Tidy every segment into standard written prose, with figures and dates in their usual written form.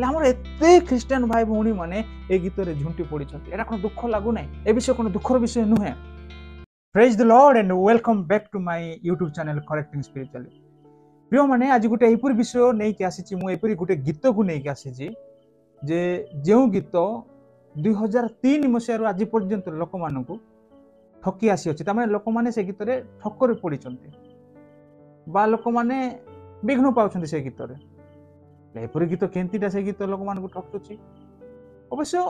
आमर एते ख्रीस्टान भाई भौणी माने ए गीत रे झुंटी पड़ी छथि एटा कोन दुख लागु नै ए विषय कोन दुखर विषय नुहे praise the lord and welcome back to my YouTube channel correcting spiritually प्रिय माने आज गोटे एपरि विषय नै कि आसी मु एपरि गोटे गीत को नै कि आसी जे जेउ गीत 2003 मसिया आज पर्यंत लोक मानकु ठकी आसी अछि त माने लोक माने से गीत रे ठक्कर पड़ी छथि बा लोक माने विघ्न पाउछथि से गीत रे एपरि गीत केंतीटा से गीत लोक मानकु ठकुछि अवश्य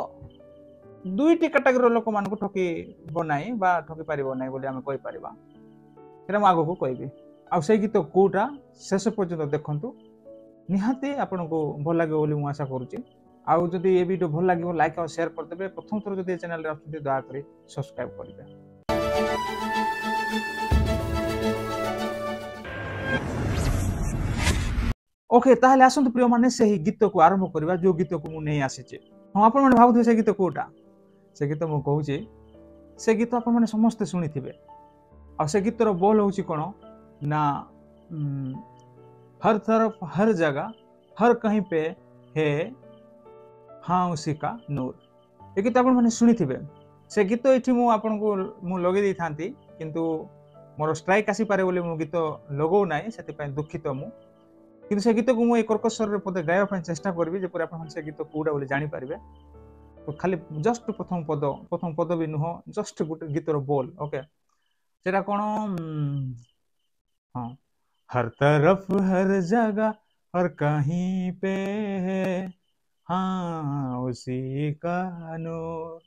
दुईटी कैटेगरी लोक मानकु ठकी बनाई बा ठकी पारिबो नै बोली हम कहि परिबा एरा म आगो को कहबी आ से गीत कोटा शेष पर्यंत देखंतु निहाती आपनको भल लागे बोली मु आशा करूछि आ जदि ए वीडियो भल लागिवो लाइक और शेयर कर देबे प्रथम थोर जदि चैनल रे आछथि दया करी सब्सक्राइब करबे ओके ताहले आसंतु प्रिय माने सही गीत को आरंभ करबा जो गीत को मु नै आसीचे हम आपण माने भाबुथे से गीत कोटा से गीत मु कहूची से गीत आपण माने समस्त सुनी थिबे आ से गीतर बोल होची कोन ना हर तरफ हर जगह हर कहीं पे है हाँ उसी का नूर ए गीत आपण माने सुनी थिबे से गीत एठी मु आपण को मु लगे दै थांती किंतु मोर स्ट्राइक आसी पारे बोली मु गीत लगो नाही सेति पय दुखित मु किंतु से गीत को मु एक कर्कश रे पदे गायब पय चेष्टा करबी जे पूरा आपण से गीत कोडा बोली जानि पारिबे तो खाली जस्ट प्रथम पद भी नुह जस्ट गुटे गीतर बोल ओके सेटा कोन हां हर तरफ हर जगह हर कहीं पे है हाँ उसी का नूर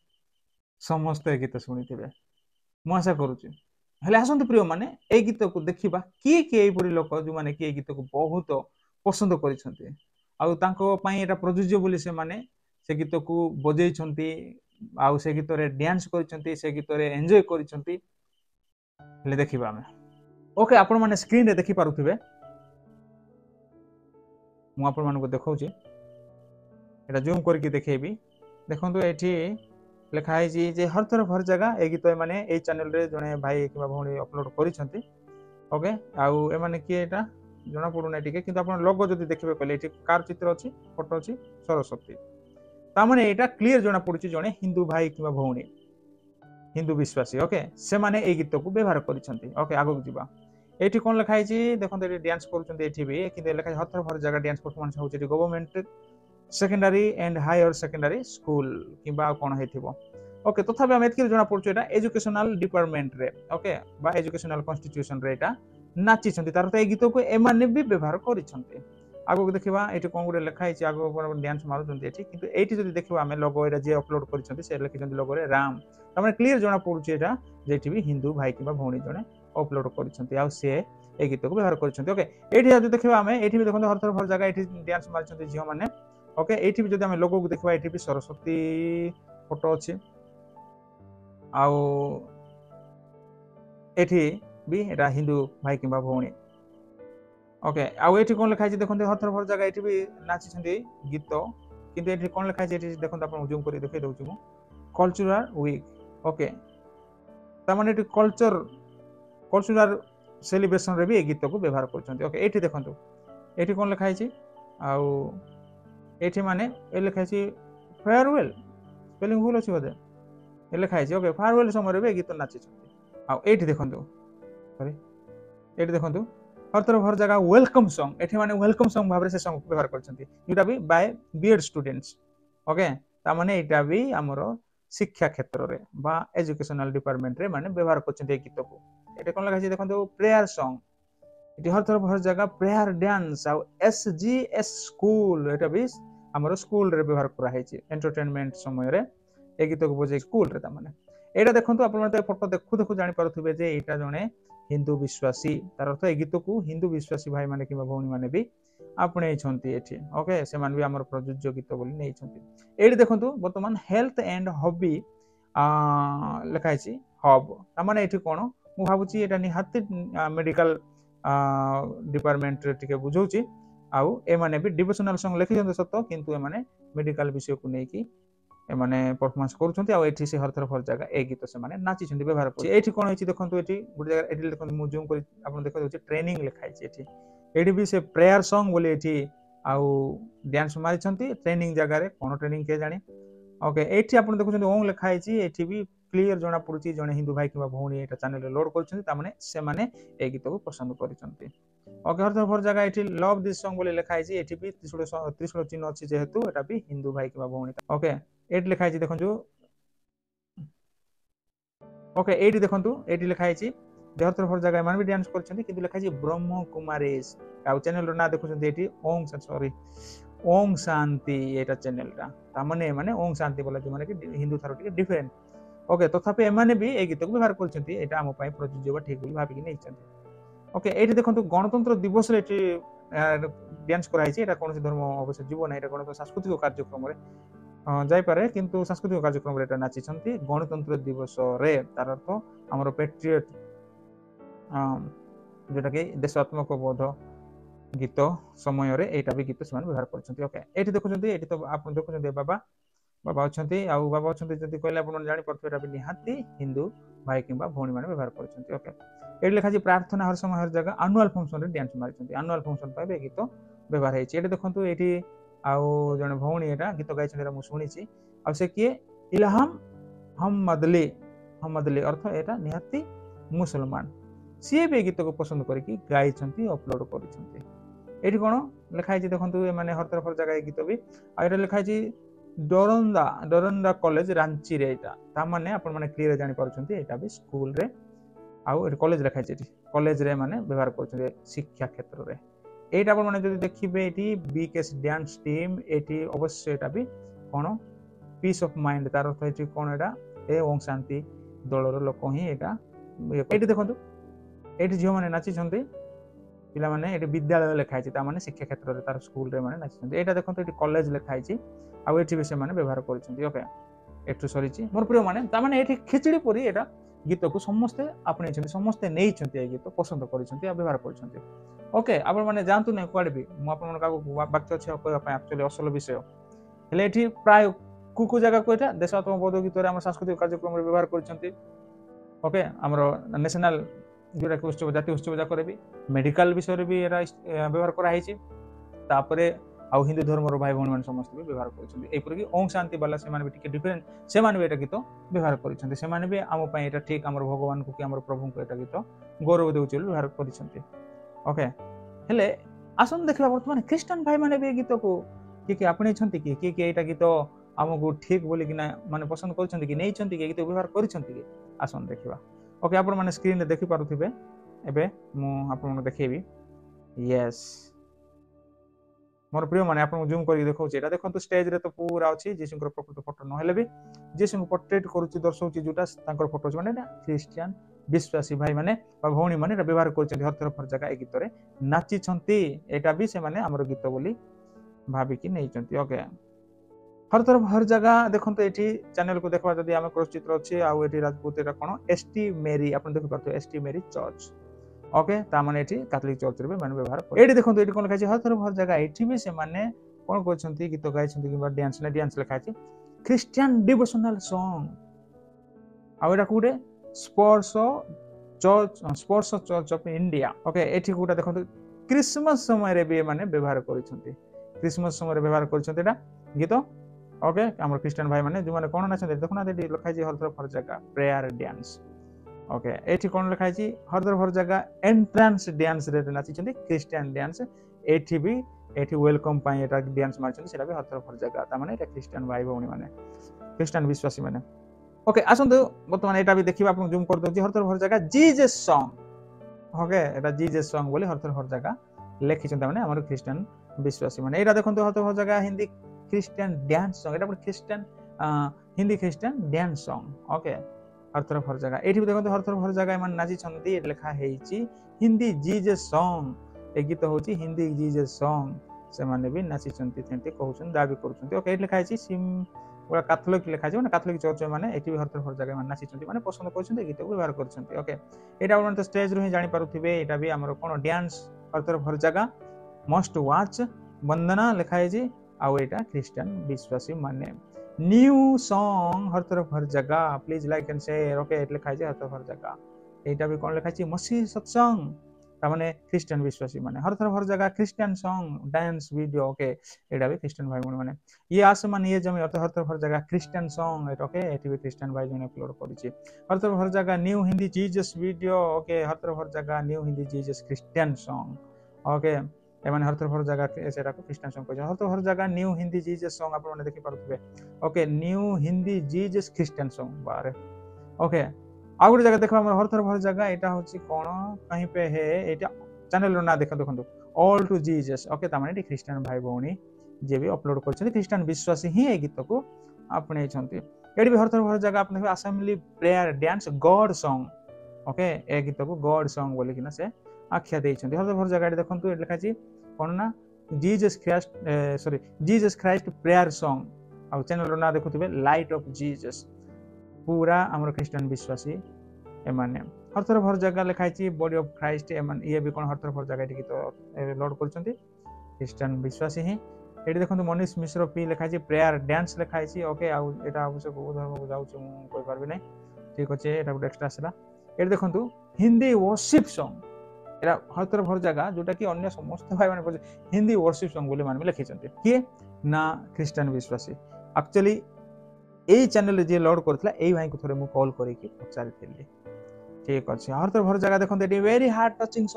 समस्त गीत सुनी थिबे मु आशा करूची हेले आसंतु प्रिय माने ए गीत को देखिबा किए एपरि लोक जो माने कि ए गीत को बहुत पसंद करिसंती आ तांको पई एटा प्रयोज्य बोली से माने से गीत को बजै छंती आ से गीत रे डांस करिसंती से गीत रे एन्जॉय करिसंती हेले देखिबा हमें ओके आपण माने स्क्रीन रे देखि पारुथिबे मु आपण मानको देखौची एटा जूम करके देखेबी देखंतु एठी लिखा है जी जे हर तरफ हर जगह ए गीत माने ए चैनल रे जने भाई किबा भौणी अपलोड करिसंती ओके आउ ए माने कि एटा जना पडु नै टिके किंतु आपण लोगो जदी देखिबे कहले एठी कार चित्र अछि फोटो अछि सरस्वती ता माने एटा क्लियर जना पडुची जने हिंदू भाई किबा भौणी हिंदू विश्वासी ओके से माने ए गीत को व्यवहार करिसंती ओके आगो जिबा एठी कोन लिखा है जी देखंतु एठी डांस करूचंती एठी भी किंतु लिखा है हर तरफ हर जगह डांस परफॉर्मेंस होची government secondary and higher secondary school किबा कोन हेथिबो ओके तथापि हम एतकी जना पडछु एटा एजुकेशनल डिपार्टमेंट रे ओके बा एजुकेशनल कॉन्स्टिट्यूशन रे एटा नाची छंती तार तो ए गीत को एमाने भी व्यवहार करि छंती आगो को देखिबा एठी कोन गुडे लिखा है आगो डांस मारु छंती एठी किंतु एठी जदी देखिबा हमें लोगो एटा जे अपलोड करि छंती से लिखि छंती लोगो रे राम त माने क्लियर जना पडछु एटा जेठी भी हिंदू भाई किबा भौणी जने अपलोड करि छंती आ से ए गीत को व्यवहार करि छंती ओके एठी जदी देखिबा हमें एठी भी देखंतु हर तरफ हर जगह एठी डांस मारि छंती जियो माने ओके एठी भी जदी हमें लोगो को देखिबा एठी भी सरस्वती फोटो अछि आउ एठी भी एटा हिंदू भाई किबा भौणी ओके आउ एठी कोन लिखा छै देखंतु हर तरफ हर जगह एठी भी नाची छंती गीत किंतु एठी कोन लिखा छै एठी देखंतु आपण जूम करी देखै दउछु मु कल्चरल वीक ओके त माने एठी कल्चरल सेलिब्रेशन रे भी ए गीत को व्यवहार करछंती ओके एठी देखंतु एठी कोन लिखा छै आउ एठी माने ए लिखा छै फेयरवेल स्पेलिंग भूल अछि बदे ए लिखा छै ओके फेयरवेल समय रे भी गीत नाची छंती आउ एठी देखंतु सॉरी एठी देखंतु हर तरफ हर जगह वेलकम सॉन्ग एठी माने वेलकम सॉन्ग भाबरे से सॉन्ग व्यवहार करछंती जोटा भी बाय बीएड स्टूडेंट्स ओके ता माने एटा भी हमरो शिक्षा क्षेत्र रे बा एजुकेशनल डिपार्टमेंट रे माने व्यवहार करछंती ए गीत को एटा कोन लगा छै देखंतु प्रेयर सॉन्ग एठी हर तरफ हर जगह प्रेयर डांस आ एसजीएस स्कूल एटा भी हमरो स्कूल रे व्यवहार करा है छै एंटरटेनमेंट समय रे ए गीत को बजे स्कूल रे ता माने एटा देखंतु आपण माने फोटो देखु जानि पारुथिबे जे एटा जने हिंदू विश्वासी तार अर्थ ए गीत को हिंदू विश्वासी भाई माने किबा भौणी माने भी आपणे छंती एठी ओके से मान भी हमर प्रयोज्य गीत बोली नै छंती एठी देखंतु वर्तमान हेल्थ एंड हॉबी लिखा है हब ता माने एठी कोन मु भाबुची एटा निहाती मेडिकल डिपार्टमेंट रे टिके बुझौची आउ ए माने भी डिवोशनल सॉन्ग लिखि जंत सत्तो किंतु ए माने मेडिकल विषय को नै की ए माने परफॉर्मेंस करूछंती आ एठी से हर तरफ हर जगह ए गीत से माने नाची छंती व्यवहार कर एठी कोन होईची देखंतु एठी गुड जगह एठी देखंतु मु जूम करी आपन देखै होची ट्रेनिंग लिखाई छी एठी भी से प्रेयर सॉन्ग बोले एठी आउ डांस मारिछंती ट्रेनिंग जगह रे कोन ट्रेनिंग के जानी ओके एठी आपण देखुछंती ओंग लिखा हिची एठी भी क्लियर जना पड़ुची जने हिंदू भाई किबा भौणी एटा चैनल रे लोड करछंती ता माने से माने ए गीत को पसंद करिसंती ओके हर हर जगह एठी लव दिस सॉन्ग बोले लिखा हिची एठी भी त्रिशूल चिन्ह अछि जेहेतु एटा भी हिंदू भाई किबा भौणी ओके एठी लिखा हिची देखंजु ओके एठी देखंतु एठी लिखा हिची देहतर हर जगह मान भी डांस करछंती किंतु लिखा हिची ब्रह्म कुमारेश आ चैनल रो ना देखुछंती एठी ओम सॉरी ओम शांति एटा चैनल रा ता माने माने ओम शांति बोला जे माने कि हिंदू थारो टिके डिफरेंट ओके तथापि एमाने भी ए गीत को व्यवहार करछंती एटा हम पई प्रयोज्य ठीक बोली भाबी कि नैछंती ओके एठी देखंतु गणतंत्र दिवस रे एठी डांस कराई छी एटा कोनसे धर्म अवश्य जीव नै एटा गणतंत्र सांस्कृतिक कार्यक्रम रे जाय पारे किंतु सांस्कृतिक कार्यक्रम रे एटा नाची छंती गणतंत्र दिवस रे तार अर्थ हमर पेट्रियट जेटा कि देशात्मक बोध गीत समय रे एटा भी गीत समान व्यवहार करछंती ओके एठी देखुछंती एठी तो आपण देखुछंती बाबा बाबा अछंती आ बाबा अछंती जति कहले आपण जानि परथेरा भी निहाती हिंदू भाई किबा भौणी माने व्यवहार करछंती ओके एठी लिखा छी प्रार्थना हर समय हर जगह एनुअल फंक्शन रे डांस मारिछंती एनुअल फंक्शन पाए बे गीत व्यवहार हेछि एठी देखंतु एठी आउ जने भौणी एटा गीत गाइछन रे मु सुनिछि आ से किए इल्हाम हमदली अर्थ एटा निहाती मुसलमान सी भी गीत को पसंद करके गाइछंती अपलोड करिछंती एठी कोन लिखा हिछि देखंतु ए माने हर तरफ जगह गीत भी आ एटा लिखा हिछि डोरंडा कॉलेज रांची रे एटा ता माने आपण माने क्लियर जानि पारुछंती एटा भी स्कूल रे आउ ए कॉलेज लिखा हिछि कॉलेज रे माने व्यवहार करछंती शिक्षा क्षेत्र रे एटा आपण माने जदि देखिबे एटी बीकेएस डांस टीम एटी अवश्य एटा भी कोन पीस ऑफ माइंड तार अर्थ एटी कोन एटा ए ओम शांति दलर लोक ही एटा एटी देखंतु एटी जियो माने नाची छंती पिला माने एटी विद्यालय लिखा हिछि ता माने शिक्षा क्षेत्र रे तार स्कूल रे माने नाची छंती एटा देखंतु एटी कॉलेज लिखा हिछि आ एठी भी से माने व्यवहार करछंती ओके एठु सरीछि मोर प्रिय माने ता माने एठी खिचड़ी परी एटा गीत को समस्त आपने छंती समस्त नै छंती ए गीत पसंद करछंती आ व्यवहार करछंती ओके आपण माने जानतु नै कुआडे भी मु आपण मन का वाक्य छै कहबा पय एक्चुअली असल विषय हेले एठी प्राय कुकु जगह को एटा देशात्मक बोध गीत रे हम सांस्कृतिक कार्यक्रम रे व्यवहार करछंती ओके हमरो नेशनल जोरा को उत्सव जातीय उत्सव जा करे भी मेडिकल विषय रे भी एरा व्यवहार करा हिछि तापरे आ हिंदू धर्म रो भाई भौणी मान समस्त भी व्यवहार करछंती एपर कि ओम शांति वाला से मान भी टिके डिफरेंट से मान भी एटा गीत व्यवहार करछंती से मान भी आम पय एटा ठीक हमर भगवान को कि हमर प्रभु को एटा गीत गौरव देउछि व्यवहार करछंती ओके हेले आसन देखबा वर्तमान क्रिश्चियन भाई माने भी गीत को कि आपणे छंती कि एटा गीत हमको ठीक बोली कि ना माने पसंद करछंती कि नै छंती कि गीत व्यवहार करछंती कि आसन देखबा ओके आपण माने स्क्रीन रे देखि पारुथिबे एबे मु आपण माने देखेबी यस मोर प्रिय माने आपण जूम करी देखौ एटा देखंतु स्टेज रे तो पूरा अछि जीसुकर प्रकृत फोटो न हेले भी जीसु पोर्ट्रेट करूची दर्शौची जुटा तांकर फोटो माने क्रिश्चियन विश्वासी भाई माने बा भौणी माने व्यवहार करछथि हर तरफ हर जगह ए गीत रे नाची छंती एटा भी से माने हमर गीत बोली भाबी कि नै छंती ओके हर तरफ हर जगह देखंतु एठी चैनल को देखबा जदी हम क्रॉस चित्र अछि आ एठी राजपूत एटा कोन एसटी मेरी आपण देखि पारतो एसटी मेरी चर्च ओके ता माने एठी कैथोलिक चर्च रे माने व्यवहार एठी देखंतु एठी कोन लिखा छै हर तरफ हर जगह एठी भी से माने कोन करछंती गीत गाय छंती किबा डांस लिखा छै क्रिश्चियन डिवोशनल सॉन्ग आ एटा कोडे स्पर्श चर्च ऑफ इंडिया ओके एठी कोटा देखंतु क्रिसमस समय रे भी माने व्यवहार करछंती क्रिसमस समय रे व्यवहार करछंती एटा गीत ओके हमर क्रिश्चियन भाई माने जो माने कोन नाचते देखुना एठी लिखा छै हर तरफ हर जगह प्रेयर डांस ओके एठी कोन लिखा छै हर तरफ हर जगह एंट्रेंस डांस रे नाची छंती क्रिश्चियन डांस एठी भी एठी वेलकम पाई एटा डांस मार छंती सेटा भी हर तरफ हर जगह ता माने एटा क्रिश्चियन भाई भौणी माने क्रिश्चियन विश्वासी माने ओके आसंतु वर्तमान एटा भी देखिबा आपण जूम कर दउची हर तरफ हर जगह जीसस सॉन्ग ओके एटा जीसस सॉन्ग बोली हर तरफ हर जगह लेखि छंती माने हमर क्रिश्चियन विश्वासी माने एटा देखंतु हर तरफ हर जगह हिंदी क्रिश्चियन डांस सॉन्ग एटा Christian Hindi Christian dance song okay हर तरफ हर जगह एठी देखंतु हर तरफ हर जगह मन नाची छंती एटा लेखा हेछि हिंदी जीसस सॉन्ग ए गीत होछि हिंदी जीसस सॉन्ग से माने भी नाची छंती तेंती कहउछन दाबी करूछन ओके एठी लेखा हेछि सिम पूरा कैथोलिक लिखा छै माने कैथोलिक चर्च माने एठी भी हर तरफ हर जगह माने नाची छंती माने पसंद करछन गीत को व्यवहार करछन ओके एटा आपण तो स्टेज रो ही जानि पारुथिबे एटा भी हमर कोन डांस हर तरफ हर जगह मस्ट वॉच वंदना लिखा हेछि आ एटा क्रिश्चियन विश्वासी माने न्यू सॉन्ग हर तरफ हर जगह please like and share okay एट लिखा छै हर तरफ हर जगह एटा भी कोन लिखा छै मसीह सत्संग तामाने ख्रिस्टियन विश्वासी माने हर थर हर जगह Christian song dance video okay एटा भी ख्रिस्टियन भाई माने ये आसमान ये जमी हर थर हर जगह ख्रिस्टियन सॉन्ग एट ओके एटी भी ख्रिस्टियन भाई जने अपलोड करिछि हर थर हर जगह new Hindi Jesus video okay हर थर हर जगह new Hindi Jesus Christian song okay एमाने हर थर हर जगह सेटा को ख्रिस्टियन सॉन्ग कहै हर थर हर जगह न्यू हिंदी जीसस सॉन्ग आपण देखि पारुथबे okay new Hindi Jesus Christian song बारे ओके आ गोटे जगह देखो हर थर हर जगह एटा होची कोन कहीं पे है एटा चैनल रो ना देखो ऑल टू जीसस ओके तामाने ख्रिस्टियन भाई भौणी जे भी अपलोड करछथि ख्रिस्टियन विश्वासी ही ए गीत को आपणे छथि एडी भी हर थर हर जगह आपने assembly prayer dance god song okay ए गीत को गॉड सॉन्ग बोली किना से आख्या देइ छथि हर थर हर जगह देखंतु एट लिखा छी कोन ना जीसस क्राइस्ट प्रेयर सॉन्ग आ चैनल रो ना देखुथिबे लाइट ऑफ जीसस पूरा हमर ख्रिस्टियन विश्वासी एमाने हर थर हर जगह लिखाई छी बॉडी ऑफ क्राइस्ट एमान ये भी कोन हर थर हर जगह एटी गीत लोड करछथि ख्रिस्टियन विश्वासी ही एटी देखंतु मनीष मिश्र पी लिखाई छी प्रेयर डांस लिखाई छी ओके आ एटा अवश्य को धर्म को जाउ छी मु कोइ परबे नै ठीक अछि एटा गुड एक्स्ट्रा सला एटी देखंतु हिंदी वर्शिप सॉन्ग एरा हर थर हर जगह जोटा कि अन्य समस्त भाई माने हिंदी वर्शिप सॉन्ग बोली माने लिखि छथि के ना ख्रिस्टियन विश्वासी एक्चुअली ए चैनल जे लोड करथला ए भाई को थोरे मु कॉल करी के पचारि थिले ठीक अछि हर थर हर जगह देखंतु एटी very heart touching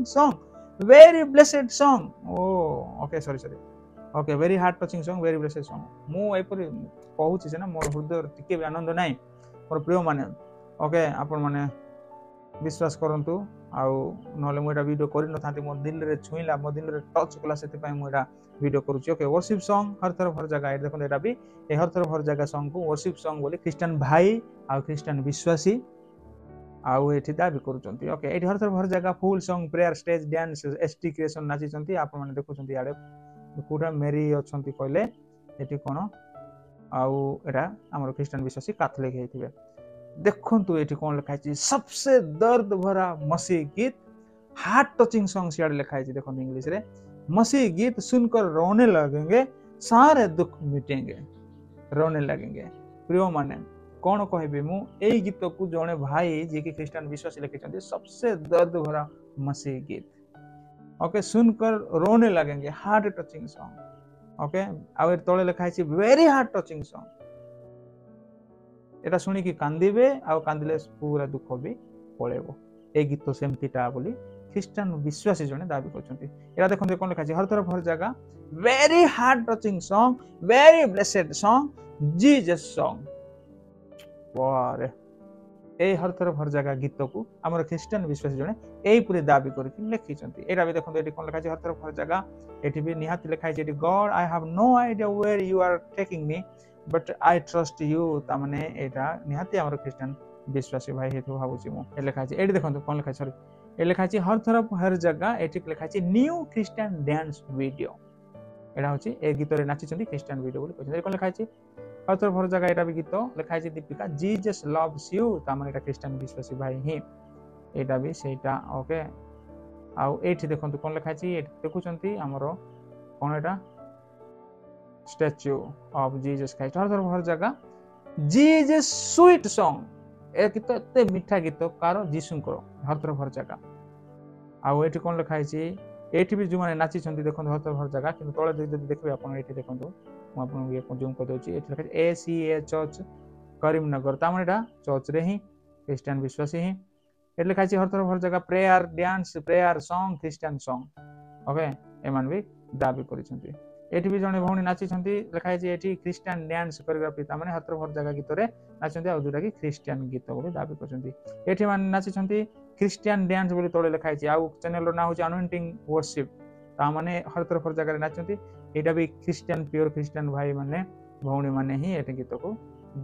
song very blessed song ओ okay sorry okay very heart touching song very blessed song मु एपरि कहूछि से ना मोर हृदय टिके भी आनंद नाही मोर प्रिय माने ओके आपण माने विश्वास करंतु आउ नले मु एटा वीडियो करि न थांती मोर दिल रे छुईला मोर दिल रे टच कला सेते पय मु एटा वीडियो करूछि ओके वर्शिप सॉन्ग हर थर हर जगह देखो एटा भी ए हर थर हर जगह सॉन्ग को वर्शिप सॉन्ग बोली ख्रिस्टियन भाई आ ख्रिस्टियन विश्वासी आउ एठी दाबी करूचंती ओके एठी हर थर हर जगह full song prayer stage dance ST creation नाची चंती आपण माने देखुचंती याडे पूरा मेरी अछंती कहले एठी कोन आउ एटा हमर ख्रिस्टियन विश्वासी कैथोलिक हेथिबे देखंतु एठी कोन लिखा छै सबसे दर्द भरा मसीह गीत हार्ट टचिंग सॉन्ग सियाड लिखा है देखो इंग्लिश रे मसीह गीत सुनकर रोने लगेंगे सारे दुख मिटेंगे रोने लगेंगे प्रिय माने कौन कहबे मु एई गीत को जने भाई जे कि ख्रिस्टियन विश्वासी लिखिछन्ते सबसे दर्द भरा मसीह गीत ओके सुनकर रोने लगेंगे हार्ट टचिंग सॉन्ग ओके आ तळे लिखा है वेरी हार्ट टचिंग सॉन्ग एटा सुनी कि कांदिबे आ कांदिले पूरा दुख भी पळेबो ए गीत सेमतिटा बोली ख्रिस्टियन विश्वासी जने दाबी करछन्ती एरा देखंते कोन लिखा छै हर तरफ हर जगह very heart touching song very blessed song Jesus song वारे ए हर तरफ हर जगह गीत को हमर ख्रिस्टियन विश्वासी जने एई पूरे दाबी करके लिखि छन्ती एरा भी देखंते एटी कोन लिखा छै हर तरफ हर जगह एटी भी निहात लिखा छै एटी God I have no idea where you are taking me but I trust you ता माने एटा निहाती हमर ख्रिस्टियन विश्वासी भाई हेतु भाबुची मु ए लिखा छै एटी देखंतो कोन लिखा छै सॉरी ए लिखा छै हर तरफ हर जगह एटी लिखा छै न्यू ख्रिस्टियन डांस वीडियो एटा होची ए गीत रे नाची छन्ती ख्रिस्टियन वीडियो बोली कहै कोन लिखा छै हर तरफ हर जगह एटा भी गीत लिखा छै दीपिका जीसस लव्स यू ता माने एटा ख्रिस्टियन विश्वासी भाई ही एटा भी सेटा ओके आ एठी देखंतो कोन लिखा छै एठी देखु छन्ती हमरो कोन एटा स्टैच्यू ऑफ जीसस क्राइस्ट हर तरफ हर जगह जीसस स्वीट सॉन्ग ए गीत एते मीठा गीत कार जीसु को हर तरफ हर जगह आ एठी कोन लिखा छै एठी भी जो माने नाची छन्ती देखंतो हर तरफ हर जगह किंतु तळे जदि देखबे आपण एठी देखंतो म आपण ये जूम कर दोची एठी लिखा छै एसीए चर्च करीमनगर ता माने एटा चर्च रे ही ख्रिस्टियन विश्वासी ही एठी लिखा छै हर तरफ हर जगह prayer dance prayer song Christian song okay एमान भी दाबी करि छन्ती एठी भी जने भौणी नाची छन्ती लिखा छै एठी ख्रिस्टियन डांस कोरियोग्राफी ता माने हर तरफ हर जगह गीत रे नाचन्ती आ जोटा कि ख्रिस्टियन गीत बोली दाबी करछन्ती एठी माने नाची छन्ती ख्रिस्टियन डांस बोली तळे लिखा छै आ चैनल रो ना हो छै अनॉइंटिंग वर्शिप ता माने हर तरफ हर जगह रे नाचन्ती एटा भी ख्रिस्टियन प्योर ख्रिस्टियन भाई माने भौणी माने ही एठी गीत को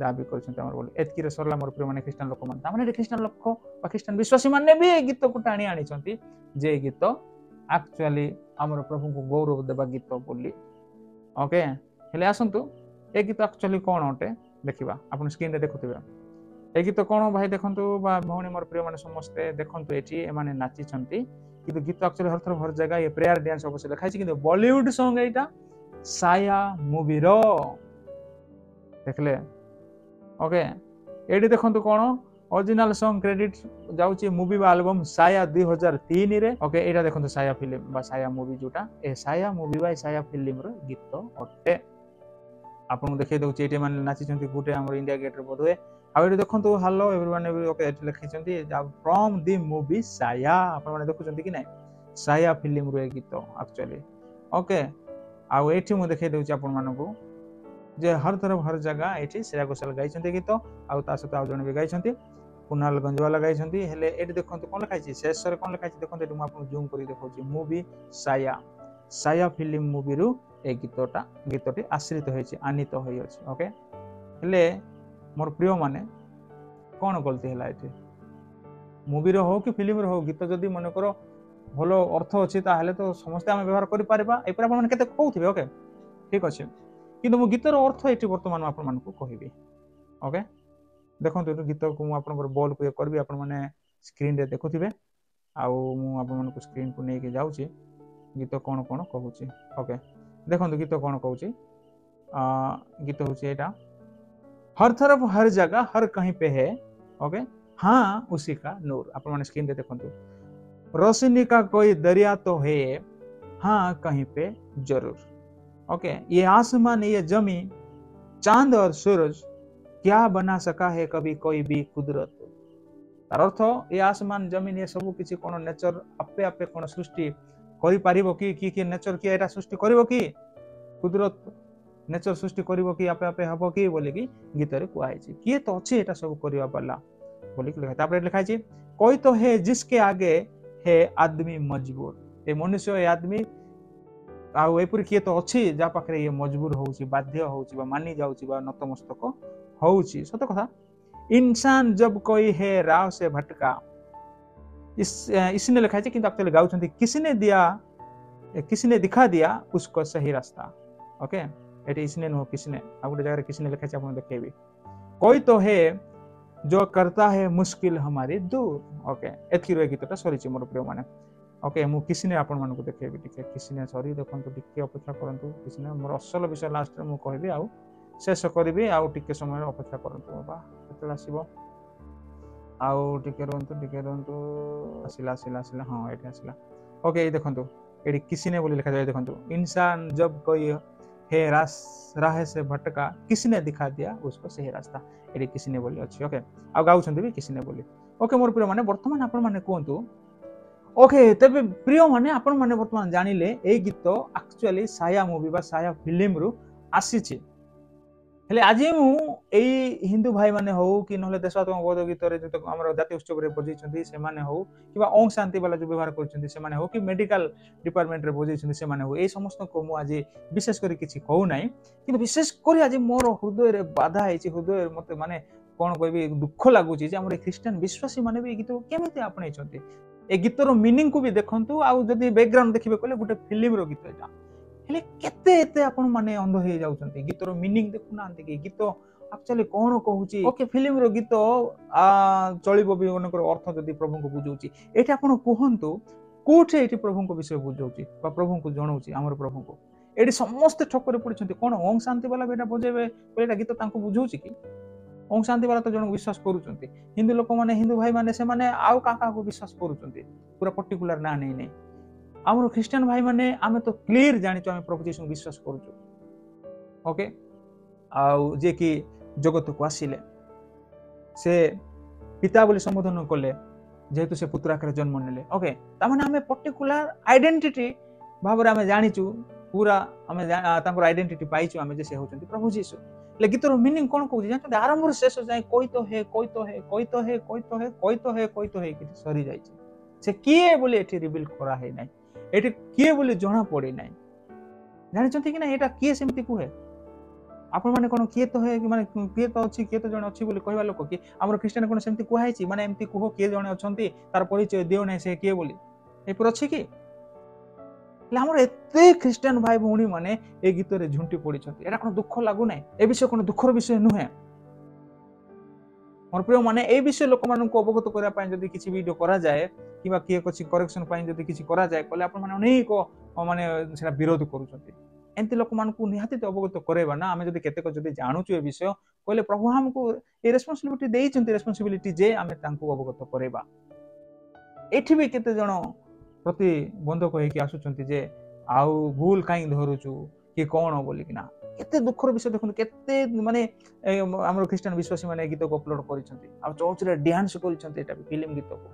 दाबी करछन्ती हमर बोली एतकी रे सरला मोर प्रिय माने ख्रिस्टियन लोक मान ता माने ख्रिस्टियन लोक बा ख्रिस्टियन विश्वासी माने भी ए गीत को टाणी आनी छन्ती जे गीत एक्चुअली हमर प्रभु को गौरव देबा गीत बोली ओके हेले आसंतु ए गीत एक्चुअली कोन होटे देखिबा आपण स्क्रीन रे देखुथिबा ए गीत कोन भाई देखंतु बा भौणी मोर प्रिय माने समस्त देखंतु एठी ए माने नाची छन्ती किंतु गीत एक्चुअली हर तरफ हर जगह ये प्रेयर डांस अवश्य लिखा छै किंतु बॉलीवुड सॉन्ग एटा साया मूवी रो देखले ओके एडी देखंतु कोन ओरिजिनल सॉन्ग क्रेडिट जाउची मूवी बा एल्बम साया 2003 रे ओके एटा देखंतु साया फिल्म बा साया मूवी जोटा ए साया मूवी बा साया फिल्म रो गीत अटे आपन देखै दउची एटे माने नाची छंती गुटे हमर इंडिया गेट रे बधुए आ एटे देखंतु हेलो एवरीवन ओके एटे लिखि छंती फ्रॉम द मूवी साया आपन माने देखु छंती कि नै साया फिल्म रो गीत एक्चुअली ओके आ एठी मु देखै दउची आपन मानको जे हर तरफ हर जगह एठी श्रेया घोषाल गाई छंती गीत आ ता सहित आ जण भी गाई छंती कुणाल गंजवाला गाई छंती हेले एठी देखंतु कोन लिखाई छी शेष रे कोन लिखाई छी देखंतु एठी मु आपन जूम करी देखौची मूवी साया साया फिल्म मूवी रु ए गीतटी आश्रित होईची आनित होई अछि ओके हेले मोर प्रिय माने कोन गलती हला एठी मूवी रो हो कि फिल्म रो हो गीत जदी मन करो भलो अर्थ अछि ता हेले तो समस्त हम व्यवहार करि पारिबा ए पर आपन माने केते कहउथिबे ओके ठीक अछि किंतु मु गीतर अर्थ एठी वर्तमान आपन मानकु कहिबी ओके देखंतु गीत को मु आपन बॉल को करबी आपन माने स्क्रीन रे देखुथिबे आउ मु आपन मानकु स्क्रीन को नै के जाउची गीत कोन कोन कहूची ओके देखंतु गीत कोन कहूची गीत होची एटा हर तरफ हर जगह हर कहीं पे है ओके हाँ उसी का नूर आपन माने स्क्रीन रे देखंतु रोशनी का कोई दरिया तो है हाँ कहीं पे जरूर ओके ये आसमान ये जमीन चांद और सूरज क्या बना सका है कभी कोई भी कुदरत तार अर्थ ये आसमान जमीन ये सब किसी कोन नेचर आपे आपे कोन सृष्टि करि पारिबो कि नेचर कि एटा सृष्टि करिवो कि कुदरत नेचर सृष्टि करिवो कि आपे आपे हबो कि बोले कि गीत रे कुआई छी किए तो अछि एटा सब करिवा वाला बोले कि लिखा तापर लिखा छी कोई तो है जिसके आगे है आदमी मजबूर ए मनुष्य ए आदमी आउ एपुर किए तो अछि जा पाखरे ये मजबूर होउची बाध्य होउची बा मानी जाउची बा नतमस्तक होउची सत कथा इंसान जब कोई है राह से भटका इसने लिखा है कि एक्चुअली गाउछंती किसने दिखा दिया उसको सही रास्ता ओके एटी इसने नो किसने आ गोटे जगह किसने लिखा है आपन देखेबी कोई तो है जो करता है मुश्किल हमारी दूर ओके एथि रो गीतटा सरीची मोर प्रिय माने ओके मु किसने आपन मानको देखेबी टिके किसने सरी देखंतु टिके अपेक्षा करंतु किसने मोर असल विषय लास्ट रे मु कहबी आ शेष करबी आ टिके समय अपेक्षा करंतु बाबा केतला आसीबो आउ टिके रहंतु आसिला हां एठी आसिला ओके ये देखंतु एठी किसने बोली लिखा जाय देखंतु इंसान जब कोई है राह से भटका किसने दिखा दिया उसको सही रास्ता एठी किसने बोली अछि ओके आ गाउछंती भी किसने बोली ओके मोर प्रिय माने वर्तमान आपन माने कोंतु ओके तबे प्रिय माने आपन माने वर्तमान जानिले ए गीत एक्चुअली साया मूवी बा साया फिल्म रु आसी छी हेले आज मु एई हिंदू भाई माने हो कि नहले देशात्मक बोध गीत रे जो हमर जातीय उत्सव रे बजै छथि से माने हो किबा ओम शांति वाला जो व्यवहार करछथि से माने हो कि मेडिकल डिपार्टमेंट रे बजै छथि से माने हो ए समस्त को मु आज विशेष करी किछि कहू नै किंतु विशेष करी आज मोर हृदय रे बाधा आइछि हृदय मते माने कोन कहबी दुख लागु छी जे हमर क्रिश्चियन विश्वासी माने भी गीत केमिते आपनै छथि ए गीतर मीनिंग को भी देखंतु आ जदी बैकग्राउंड देखिबे कोले गुटे फिल्म रो गीत एटा हेले केते एते आपण माने अंध हे जाउछंती गीतर मीनिंग देखु नांती कि गीत एक्चुअली कोन कहूची ओके फिल्म रो गीत चलिबो भी उनकर अर्थ जदी प्रभु को बुझौची एटा आपण कहंतु कोठे एटी प्रभु को विषय बुझौची बा प्रभु को जणौची हमर प्रभु को एटी समस्त ठकरे पड़छंती कोन ओम शांति वाला बेटा बजेबे एटा गीत तांको बुझौची कि ओम शांति वाला तो जण विश्वास करूछंती हिंदू लोक माने हिंदू भाई माने से माने आउ काका को विश्वास करूछंती पूरा पर्टिकुलर ना नै हमर क्रिश्चियन भाई माने आमे तो क्लियर जानि छ आमे प्रभु यीशु विश्वास करूछु ओके आउ जे कि जगत को आसीले से पिता बोली संबोधन करले जेहेतु से पुत्र आकार जन्म नेले ओके ता माने आमे पर्टिकुलर आइडेंटिटी भाबरे आमे जानि छु पूरा आमे तांकर आइडेंटिटी पाइछु आमे जे से होचंती प्रभु यीशु ले गीतर मीनिंग कोन कहू जान आरंभ रे शेष जाय कोई तो है कोई तो है कोई तो है कोई तो है कोई तो है कोई तो है कि सरी जाय छै से किए बोली एठी रिवील करा है नै एठी किए बोली जणा पड़ी नै जानि छथि कि ना एटा किए सेमति कुहे आपण माने कोन किए तो है कि माने किए तो अछि किए तो जण अछि बोली कहबा लोक कि हमर क्रिश्चियन कोन सेमति कुहाई छी माने एमति कुहो किए जण अछंती तार परिचय दियो नै से किए बोली ए पर अछि कि हमर एते क्रिश्चियन भाई भौणी माने ए गीत रे झुंटी पड़ी छथि एटा कोन दुख लागु नै ए विषय कोन दुखर विषय नुहे मोर प्रिय माने ए विषय लोक मानन को अवगत करा पाए जदी किछि वीडियो करा जाए किबा किए किछि करेक्शन पाए जदी किछि करा जाए कोले आपण माने अनेक माने सेटा विरोध करू छथि एमती लोक मानकु निहाती तो अवगत करेबा ना आमे जदि केतेक जदि जानुचु ए विषय कहले प्रभु हमकु ए रेस्पोंसिबिलिटी देइचंती रेस्पोंसिबिलिटी जे आमे तांकु अवगत करेबा एठी भी केते जण प्रति बंधक होइकी आसुचंती जे आउ भूल काई धरुचु कि कोन बोली कि ना केते दुखर विषय देखु केते माने हमर ख्रिस्टियन विश्वासी माने गीत को अपलोड करिसंती आ चर्च रे डांस करिसंती एटा फिल्म गीत को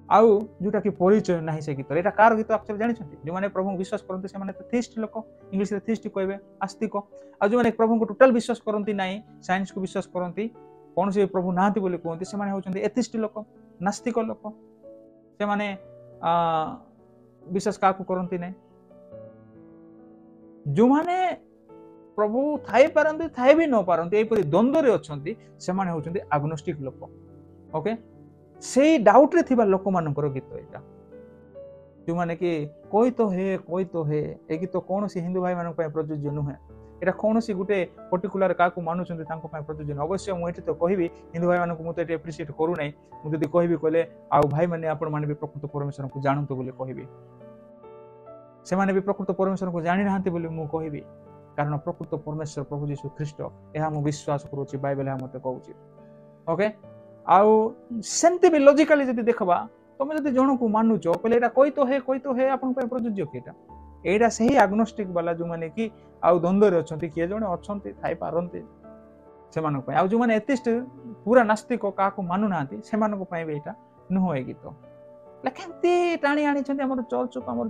आउ जोटा कि परिचय नाही से गीत एटा कार गीत एक्चुअली जानिसंती जो माने प्रभु विश्वास करंती से माने थीस्ट लोक इंग्लिश रे थीस्ट कहबे आस्तिक आ जो माने प्रभु को टोटल विश्वास करंती नाही साइंस को विश्वास करंती कोन से प्रभु नाहंती बोली कहंती से माने होचंती एथिस्ट लोक नास्तिक लोक से माने विश्वास काकू करंती नाही जो माने प्रभु थाई पारंती थाई भी न पारंती एपरि द्वंद्व रे अछंती से माने होचंती एग्नोस्टिक लोक ओके से डाउट रे थिबा लोक मानकर गीत एटा जो माने कि कोई तो है ए गीत कोन से हिंदू भाई मानक पय प्रयोज्य नुहे एटा कोन से गुटे पर्टिकुलर काकू मानुचंती तांको पय प्रयोज्य न अवश्य मु एठी तो कहिबी हिंदू भाई मानक मु तो एटी एप्रिशिएट करू नै मु जदी कहिबी कहले आ भाई माने आपण माने भी प्रकृत परमेश्वर को जानंतो बोली कहिबी से माने भी प्रकृत परमेश्वर को जानि नाहंती बोली मु कहिबी कारण प्रकृत परमेश्वर प्रभु यीशु ख्रीष्ट एहा मु विश्वास करूची बाइबल हा मते कहूची ओके आउ सेंती भी लॉजिकली जदी देखबा तमे जदी जण को मानुचो पले एटा कोई तो है आपन पे प्रयोज्य केटा एटा सही एग्नोस्टिक वाला जो माने कि आउ द्वंद्व रे अछंती किए जणे अछंती थाई पारंती से मानक पे आउ जो माने एथिस्ट पूरा नास्तिक का को मानु नांती से मानक पे एटा न होए गीत लखंती टाणी आनी छंती हमर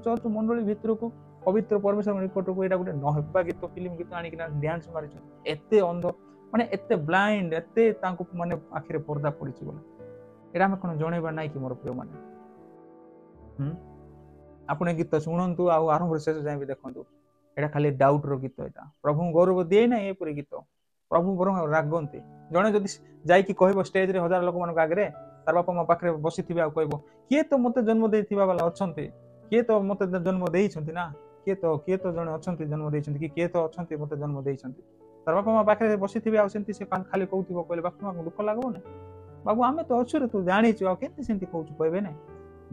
चर्च मंडली भितर को पवित्र परमेश्वर निकट को एटा गुटे नहबा गीत फिल्म गीत आनी किना डांस मारि छन एते अंध माने एते ब्लाइंड एते तांको माने आखिरे पर्दा पड़िछि बोला एटा हम कोन जणेबा नै कि मोर प्रिय माने आपने गीत शुणु आउ आरंभ शेष जाए भी देखु एटा खाली डाउट रो गीत एटा प्रभु गौरव दिए ना एपरी गीत प्रभु बर रागंती जणे जदि जाई कि कहबो स्टेज रे हजार लोक मानक आगरे तार बापा मा पाखरे बसिथिबे आ कहबो के तो मते जन्म देथिबा वाला अछंती के तो मते जन्म देइछंती ना के तो जणे अछंती जन्म देइछंती कि के तो अछंती मते जन्म देइछंती तार बापा मा पाखरे बसिथिबे आ सेंती से खाली कहउथिबो कहले बापा मा दुख लागबो ना बाबू आमे तो अछु रे तू जानिछु आ केते सेंती कहउछु कहबे ना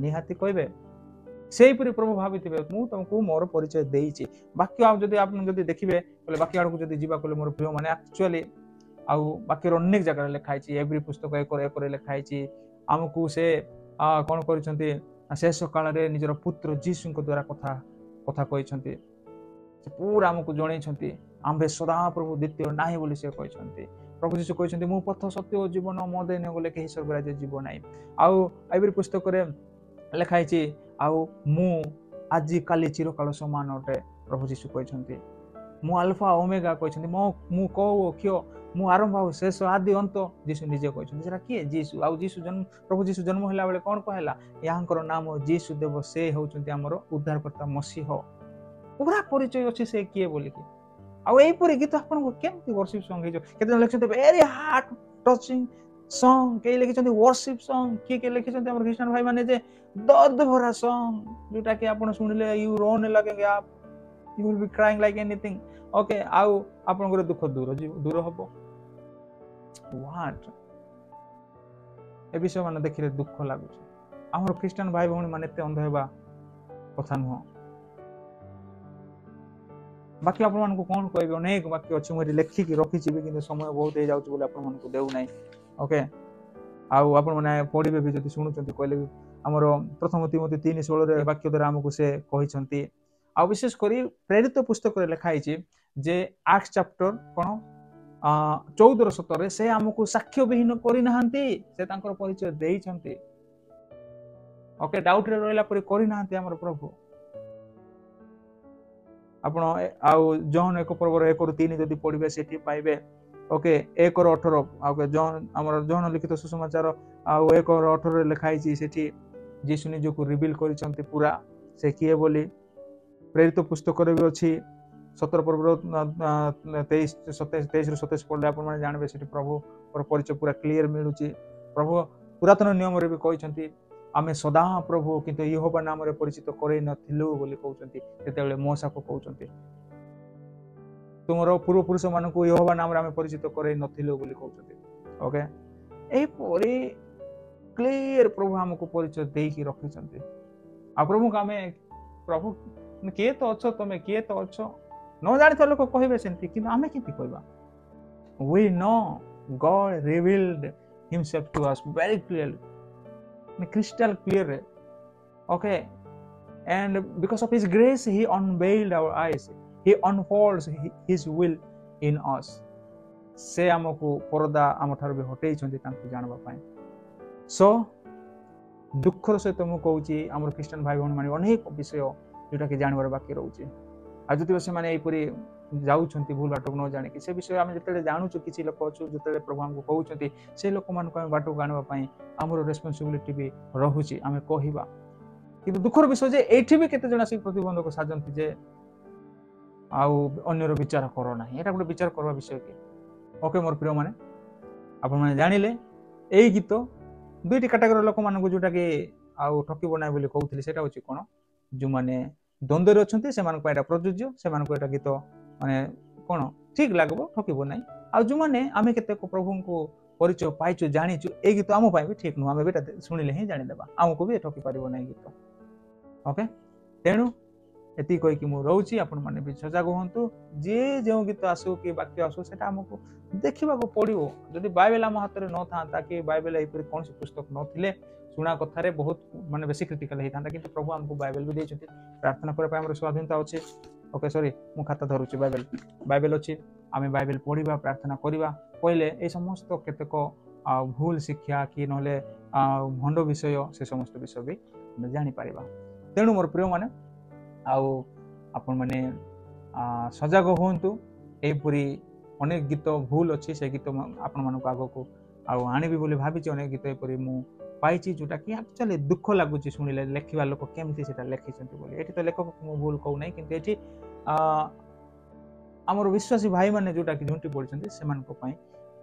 निहाती कहबे सेही परि प्रभु भाबिथिबे मु तुमको मोर परिचय देइछि बाकी आ जदि आपन जदि देखिबे कहले बाकी आडू जदि जीवा कहले मोर प्रिय माने एक्चुअली आउ बाकी अनेक जगह लिखाई एवरी पुस्तक एक लिखाई आमको से कौन कर शेष काल रे निजर पुत्र जीशु द्वारा कथा कथा कहते पूरा आमको जन आम्भे सदा प्रभु द्वितीय ना बोली से कहते प्रभु जीशु कहते मु पथ सत्य और जीवन मो दे गले कहीं स्वर्ग राज्य जीव ना आउ एवरी पुस्तक लिखाई आउ मु आज काली चिरकाल समान अटे प्रभु जीशु कहते मु अल्फा ओमेगा कहते मु कौ क्यों मु आरंभ आउ शेष आदि अंत जीशु निजे कहते सेटा किए जीशु आउ जीशु जन्म प्रभु जीशु जन्म होला बेले कौन कहला याहंकर नाम जीशु देव से होचंती हमर उद्धारकर्ता मसीह पूरा परिचय अछि से किए बोली कि आउ एई परि गीत आपन को केमति वर्शिप सॉन्ग हेजो केते लिखछते वेरी हार्ट टचिंग सॉन्ग के लिखछते वर्शिप सॉन्ग के लिखछते हमर क्रिश्चियन भाई माने जे दर्द भरा सॉन्ग जोटा कि आपन सुनिले यू रोने लगेंगे आप you will be crying like anything okay आउ आपन दुख दूर हबो व्हाट ए विषय माने देखिले दुख लागु हमर क्रिश्चियन भाई भौणी माने एते अंध हेबा कथा नुह बाकी आपण मानको कोन कहबे अनेक बाकी अछि मोरि लेखि कि रखि छिबे किंतु समय बहुत हे जाउछ बोले आपण मानको देउ नै ओके आउ आपण माने पढिबे भी जति सुनुचंती कहले हमर प्रथम तिमोथी 3:16 रे वाक्य द्वारा हमकु से कहिसंती आ विशेष करी प्रेरित पुस्तक रे लिखाई छि जे एक्ट चैप्टर कोन 14:17 से हमकु साक्ष्य विहीन करि नहांती से तांकर परिचय देई छंती ओके डाउट रे रहला परि करि नहांती हमर प्रभु आपण आउ जॉन 1:1-3 जदी पढिबे सेठी पाइबे ओके 1:18 ओके जॉन हमर जॉन लिखित सुसमाचार आउ 1:18 रे लिखाई छि सेठी जीशु निजो को रिवील करि छंती पूरा से किए बोली प्रेरित पुस्तक रे भी अछि 17 पर्व 23-27 पढ़ले आपण माने जानबे सेठी प्रभु और परिचय पूरा क्लियर मिलुची प्रभु पुरातन नियम रे भी कहिसंती आमे सदा प्रभु किंतु यहोवा नाम रे परिचित करे नथिलु बोली कहउचंती तेतेबेले मोसा को कहउचंती तुमरो पूर्व पुरुष मान को यहोवा नाम रे आमे परिचित करे नथिलु बोली कहउचंती ओके ए परी क्लियर प्रभु हमको परिचय देई की रखिसंती आ प्रभु कामे प्रभु किए तो अच्छो तमे किए तो अच्छो न जानी लोक कहबे सेमती किंतु आमे केंती कहबा we know God revealed himself to us very clearly crystal clear okay and because of his grace he unveiled our eyes he unfolds his will in us से हमको परदा आम ठार भी हटई जानवा पाए सो दुखर सहित मुझे कहूँ आम ख्रीस्टान भाई भौणी मैंने अनेक विषय जोटा कि जानवर बाकी रोचे आदि से मैंने जाऊँच भूल बाट न जाणी से विषय आम जो जानूँ किसी लोक अच्छु जो प्रभु आमको कहते से लोक मानक बाट को आने आमर रेस्पॉन्सिबिलिटी भी रोचे आम कहवा कि दुखर विषय जे एठी भी केते जण से प्रतिबंधक साजंती जे आउ अन्यर विचार करो ना एटा गोटे विचार करवा विषय के ओके मोर प्रिय माने आपण माने जानिले एई गीत दुईटी कैटेगरी लोक मानक जोटा कि आउ ठकी बनाय बोली कहउथिले सेटा होची कोन जो माने द्वंद्व रे अछंती से मानक एटा प्रयोज्य से मानक एटा गीत माने कोन ठीक लागबो ठकी बनाय आ जो माने आमे केते को प्रभु को परिचय पाइचो जानिचो ए गीत आम पाइ भी ठीक नु आमे बेटा सुनिले ही जानि देबा आमको भी ठकी परिबो नै गीत ओके तेणु एति कहि कि मु रहउची आपण माने भी सजग होंतु जे जो गीत आसु कि वाक्य आसु सेटा हमको देखिबा को पड़िबो जदि बाइबल हम हाथ रे न था ताकि बाइबल एपरि कोन से पुस्तक नथिले सुना कथा रे बहुत माने बेसी क्रिटिकल हे था किंतु प्रभु हमको बाइबल भी देछथि प्रार्थना करे हमर स्वाधीनता अछि ओके सॉरी मु खाता धरुची बाइबल अछि आमे बाइबल पढिबा प्रार्थना करिबा पहिले ए समस्त केतेक भूल शिक्षा कि नहले भंड विषय से समस्त विषय भी जानि पारिबा तेणु मोर प्रिय माने आउ आपण माने सजग होंतु एपरी अनेक गीत भूल अच्छी से गीत आपण मानक आग को आउ आनिबी बोली भाभी अनेक गीत एपरी मु पाइची जोटा कि एक्चुअली दुख लागुची सुनिले लेखिबा लोक केमती सेटा लेखिसंती बोली एठी तो लेखक मु भूल कहू नै किंतु एठी हमर विश्वासी भाई माने जोटा कि झुंटी पड़छंती से मानको पई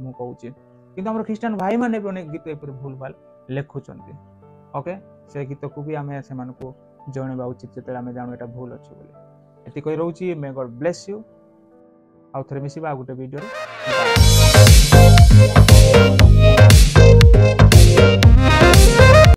मु कहूची किंतु हमर ख्रिस्टियन भाई माने भी अनेक गीत एपरी भूल भाल लेखुचंती ओके से गीत को भी आमे से मानको जणवा उचित जते आमे जानो एटा भूल अछि बोली एति कहि रहउची मे गॉड ब्लेस यू आउ थरे मिसिबा गुटे वीडियो रे